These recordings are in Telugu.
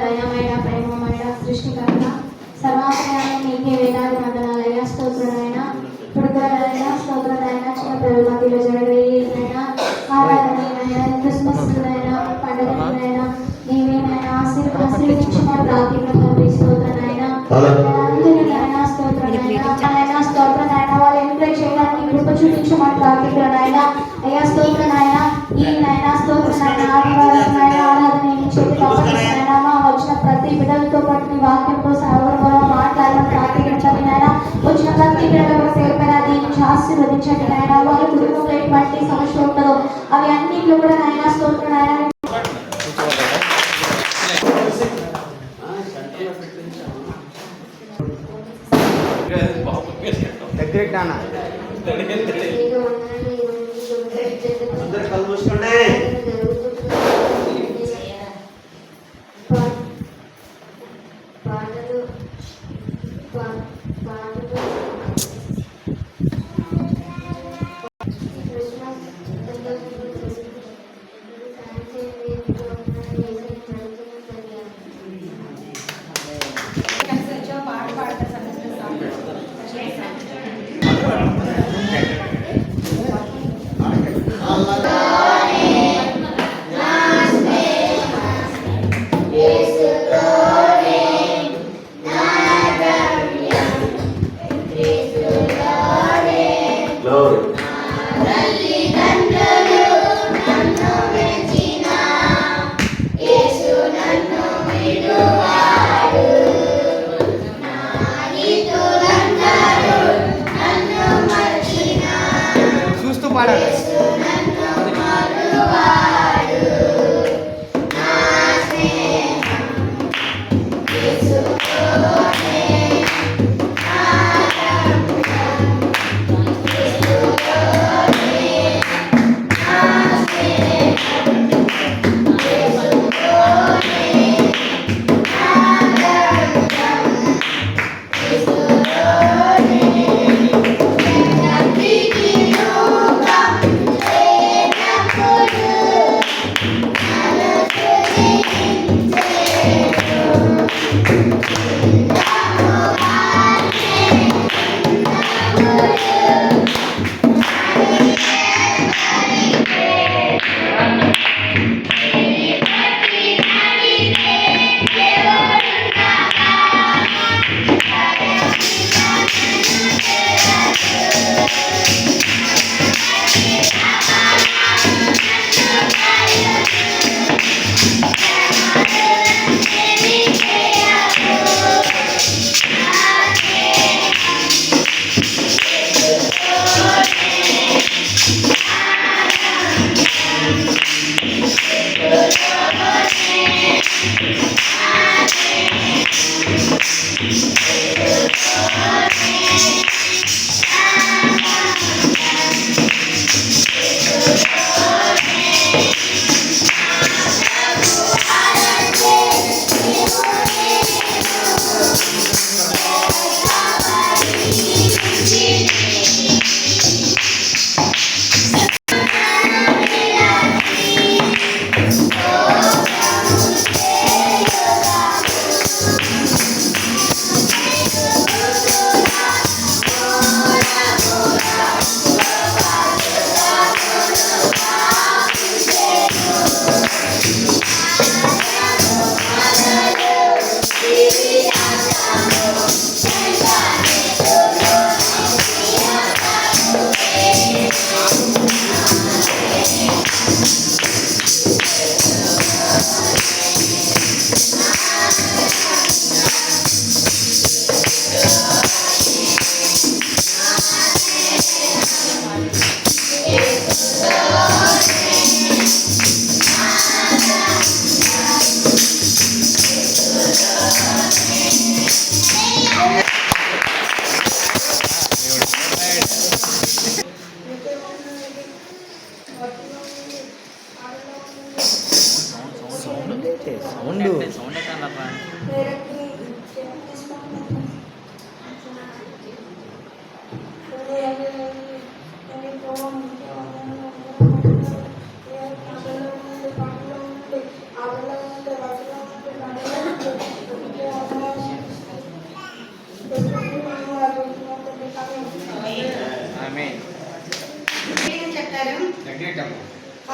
దయమైన ప్రేమమైన సృష్టికర్త సర్వాశ్రయాన్ని నీకే వేలాది వందనాలయ్యా. స్తోత్రుడైనా పుడుకులైనా స్తోత్రుడైనా చిన్న పిల్లల మధ్యలో జరగైనా ఆరాధనైనా క్రిస్మస్లైనా పండుగలైనా నీవేనైనా ఆశీర్వదించిన ప్రార్థన తండ్రి స్తోత్రుడైనా అందరినైనా స్తోత్రుడైనా స్తోత్రుడైనా వాళ్ళు ఎంప్లాయ్ చేయడానికి కృప చూపించమని ప్రార్థికులనైనా అయ్యా. స్తోత్రుడైనా ఈయనైనా స్తోత్రుడైనా ఆదివారమైనా ఆరాధన చేతి అప్పగిస్తున్నా మా వచ్చిన ప్రతి బిడ్డలతో పాటు నీ వాక్యంతో సర్వబలం మాట్లాడడం ప్రార్థించండి నాయన. వచ్చిన ప్రతి బిడ్డల కూడా పేరుపైన దీనికి ఆశీర్వదించండి నాయన. వాళ్ళ కుటుంబంలో ఎటువంటి సమస్య ఉంటుందో అవి అన్నింటిలో కూడా నాయన స్తోత్రుడైనా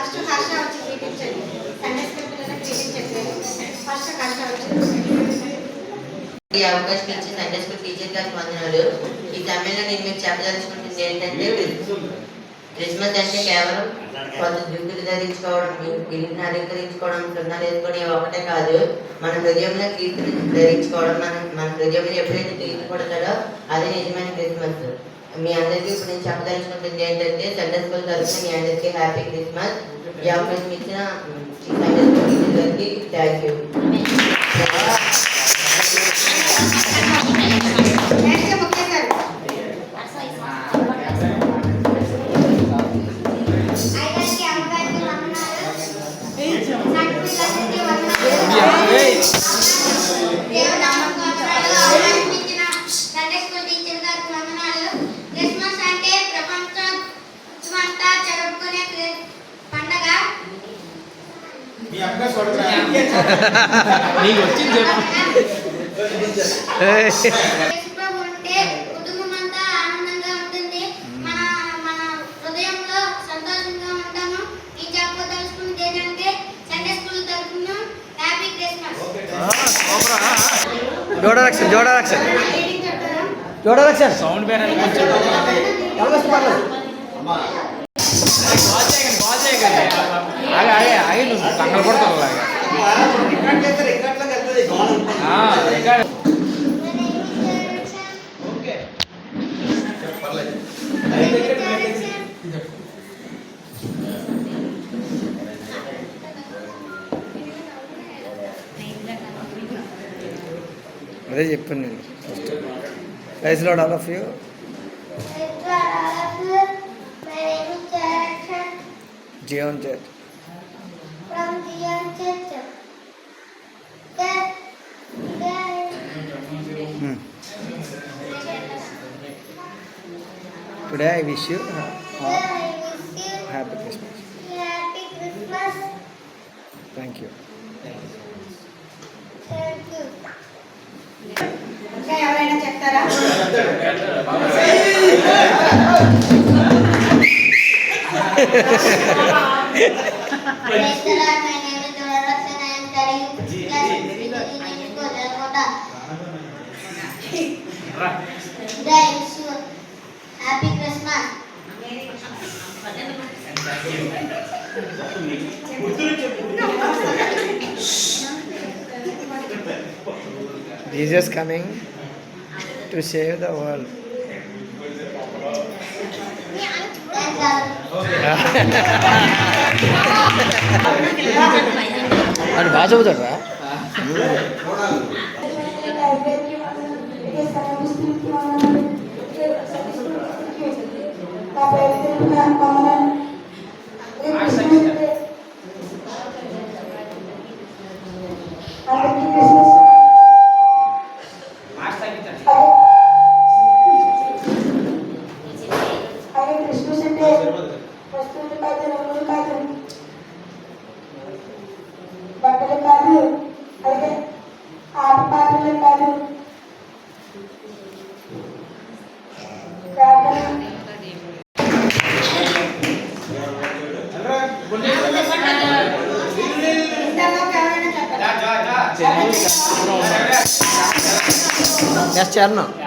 ఫస్ట్ హర్ష వచ్చి గ్రీటింగ్ చెప్పండి. సండే స్కూల్ పిల్లలకు గ్రీటింగ్ చెప్పలేదు. ఫస్ట్ హర్ష వచ్చింది. ఈ అవకాశం ఇచ్చి సండే స్కూల్ టీచర్ గారికి వందనాలు. ఈ సమయంలో నేను మీకు చెప్పదలుచుకుంటుంది ఏంటంటే క్రిస్మస్ అంటే కేవలం కొత్త దుక్కులు ధరించుకోవడం, ఇల్లుని అలంకరించుకోవడం, సున్నాలు వేసుకొని ఒకటే కాదు, మన హృదయంలో కీర్తిని ధరించుకోవడం. మన హృదయంలో ఎప్పుడైతే కీర్తి పడతాడో అదే నిజమైన క్రిస్మస్. మీ అందరికీ ఇప్పుడు నేను చెప్పదలుచుకుంటుంది ఏంటంటే సండే స్కూల్ తరఫున మీ అందరికీ హ్యాపీ క్రిస్మస్. ఈ అవకాశం ఇచ్చిన సండే స్కూల్ టీచర్ గారికి థ్యాంక్ యూ. నీకు వచ్చింది చెప్పు. ఉంటే కుటుంబం అంతా ఆనందంగా ఉంటుంది. మన మన హృదయంలో సంతోషంగా ఉంటాము. ఈ చెప్పదలుచుకుంది ఏంటంటే సండే స్కూల్ తరఫున హ్యాపీ క్రిస్మస్. జోడరక్షన్ సౌండ్ పేరు ఆగి నువ్వు కంగలు పడతావు అదే చెప్పాను నేను first. Praise Lord all of you. Gion Jet. From Gion Jet. Today I wish you happy Christmas. Happy Christmas. Thank you. Thank you. ఇంకా ఎవరైనా చెప్తారా? Happy Christmas. Jesus coming to save the world. అని బాగా చదువుతాడా? బట్టలు కాదు, అలాగే ఆట పాటలు కాదు, Yes, Charno.